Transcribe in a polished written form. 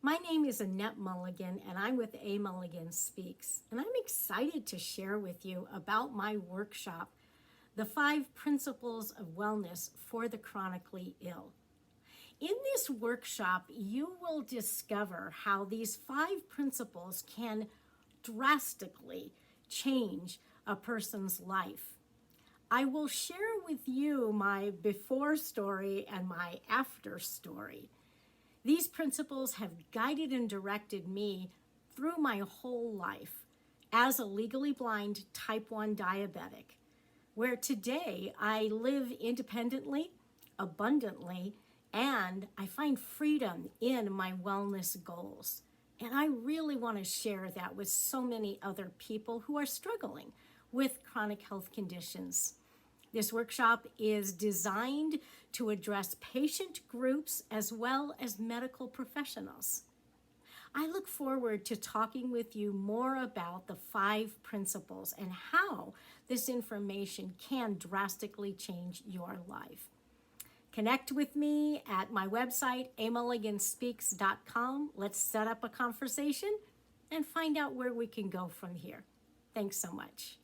My name is Annette Mulligan, and I'm with Mulligan Speaks. And I'm excited to share with you about my workshop, The 5 Principles of Wellness for the Chronically Ill. In this workshop, you will discover how these 5 principles can drastically change a person's life. I will share with you my before story and my after story. These principles have guided and directed me through my whole life as a legally blind type 1 diabetic, where today I live independently, abundantly, and I find freedom in my wellness goals. And I really want to share that with so many other people who are struggling with chronic health conditions. This workshop is designed to address patient groups as well as medical professionals. I look forward to talking with you more about the 5 principles and how this information can drastically change your life. Connect with me at my website, amulliganspeaks.com. Let's set up a conversation and find out where we can go from here. Thanks so much.